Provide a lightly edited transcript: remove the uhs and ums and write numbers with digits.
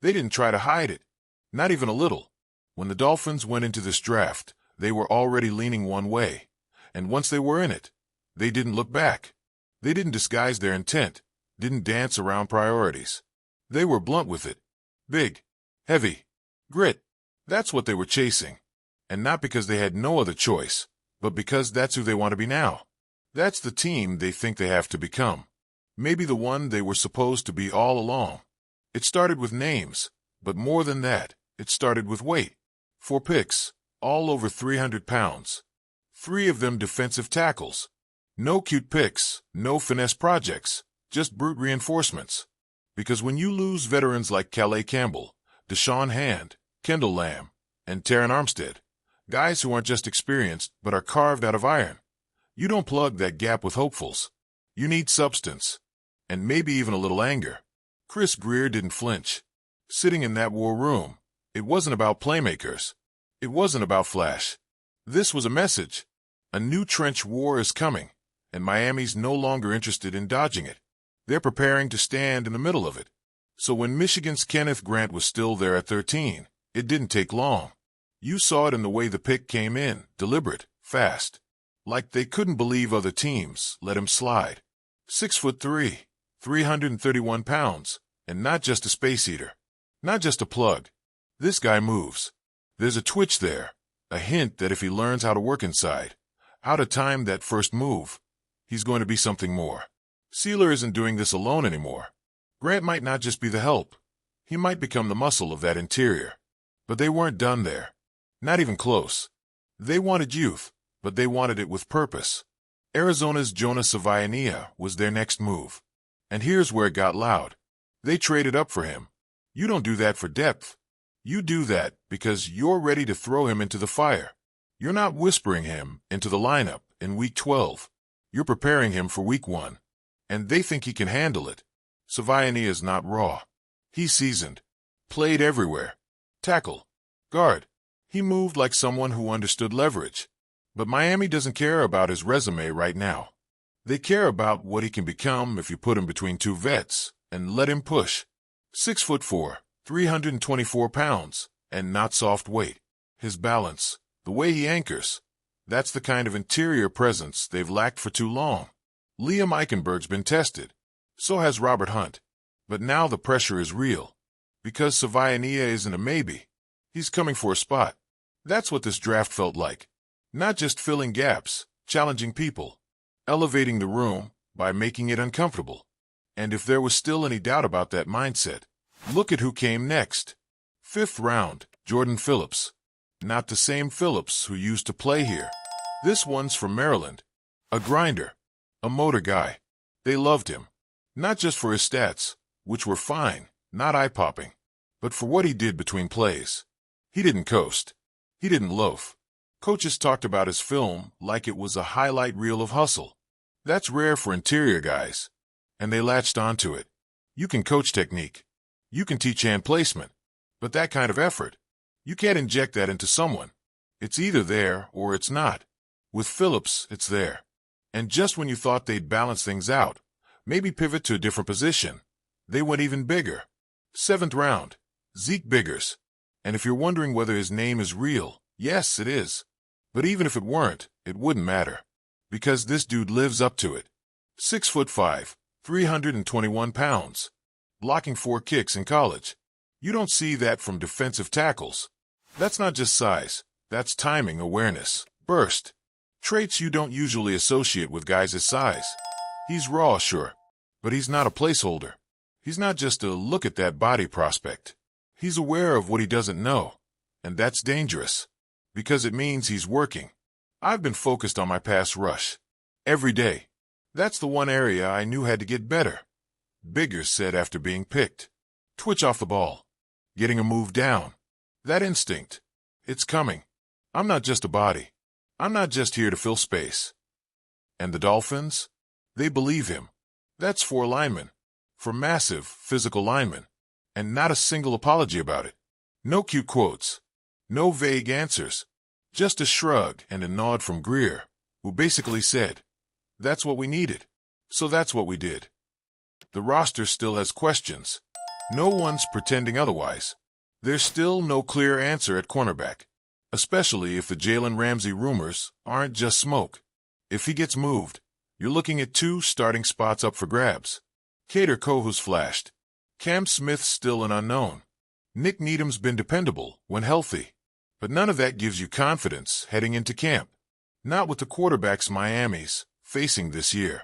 They didn't try to hide it. Not even a little. When the Dolphins went into this draft, they were already leaning one way. And once they were in it, they didn't look back. They didn't disguise their intent, didn't dance around priorities. They were blunt with it. Big, heavy, grit. That's what they were chasing. And not because they had no other choice, but because that's who they want to be now. That's the team they think they have to become. Maybe the one they were supposed to be all along. It started with names, but more than that, it started with weight. 4 picks, all over 300 pounds. 3 of them defensive tackles. No cute picks, no finesse projects, just brute reinforcements. Because when you lose veterans like Calais Campbell, Deshaun Hand, Kendall Lamb, and Terran Armstead, guys who aren't just experienced but are carved out of iron, you don't plug that gap with hopefuls. You need substance, and maybe even a little anger. Chris Greer didn't flinch. Sitting in that war room, it wasn't about playmakers. It wasn't about flash. This was a message. A new trench war is coming, and Miami's no longer interested in dodging it. They're preparing to stand in the middle of it. So when Michigan's Kenneth Grant was still there at 13, it didn't take long. You saw it in the way the pick came in, deliberate, fast. Like they couldn't believe other teams let him slide. 6'3", 331 pounds, and not just a space eater. Not just a plug. This guy moves. There's a twitch there, a hint that if he learns how to work inside, how to time that first move, he's going to be something more. Sealer isn't doing this alone anymore. Grant might not just be the help. He might become the muscle of that interior. But they weren't done there. Not even close. They wanted youth, but they wanted it with purpose. Arizona's Jonah Sionia was their next move. And here's where it got loud. They traded up for him. You don't do that for depth. You do that because you're ready to throw him into the fire. You're not whispering him into the lineup in Week 12. You're preparing him for Week 1. And they think he can handle it. Sionia is not raw. He's seasoned. Played everywhere. Tackle. Guard. He moved like someone who understood leverage. But Miami doesn't care about his resume right now. They care about what he can become if you put him between 2 vets and let him push. 6'4", 324 pounds, and not soft weight. His balance, the way he anchors, that's the kind of interior presence they've lacked for too long. Liam Eichenberg's been tested. So has Robert Hunt. But now the pressure is real. Because Sionia isn't a maybe. He's coming for a spot. That's what this draft felt like. Not just filling gaps, challenging people, elevating the room by making it uncomfortable. And if there was still any doubt about that mindset, look at who came next. 5th round, Jordan Phillips. Not the same Phillips who used to play here. This one's from Maryland. A grinder. A motor guy. They loved him. Not just for his stats, which were fine, not eye-popping, but for what he did between plays. He didn't coast. He didn't loaf. Coaches talked about his film like it was a highlight reel of hustle. That's rare for interior guys. And they latched onto it. You can coach technique. You can teach hand placement. But that kind of effort, you can't inject that into someone. It's either there or it's not. With Phillips, it's there. And just when you thought they'd balance things out, maybe pivot to a different position, they went even bigger. 7th round, Zeke Biggers. And if you're wondering whether his name is real, yes, it is. But even if it weren't, it wouldn't matter. Because this dude lives up to it. 6'5", 321 pounds. Blocking 4 kicks in college. You don't see that from defensive tackles. That's not just size. That's timing, awareness, burst. Traits you don't usually associate with guys his size. He's raw, sure. But he's not a placeholder. He's not just a look at that body prospect. He's aware of what he doesn't know. And that's dangerous. Because it means he's working. I've been focused on my pass rush. Every day. That's the one area I knew had to get better. Biggers said after being picked. Twitch off the ball. Getting a move down. That instinct. It's coming. I'm not just a body. I'm not just here to fill space. And the Dolphins? They believe him. That's 4 linemen. 4 massive, physical linemen. And not a single apology about it. No cute quotes. No vague answers. Just a shrug and a nod from Greer, who basically said, "That's what we needed. So that's what we did." The roster still has questions. No one's pretending otherwise. There's still no clear answer at cornerback, especially if the Jalen Ramsey rumors aren't just smoke. If he gets moved, you're looking at 2 starting spots up for grabs. Kader Kohou's flashed. Cam Smith's still an unknown. Nick Needham's been dependable when healthy. But none of that gives you confidence heading into camp. Not with the quarterbacks Miami's facing this year.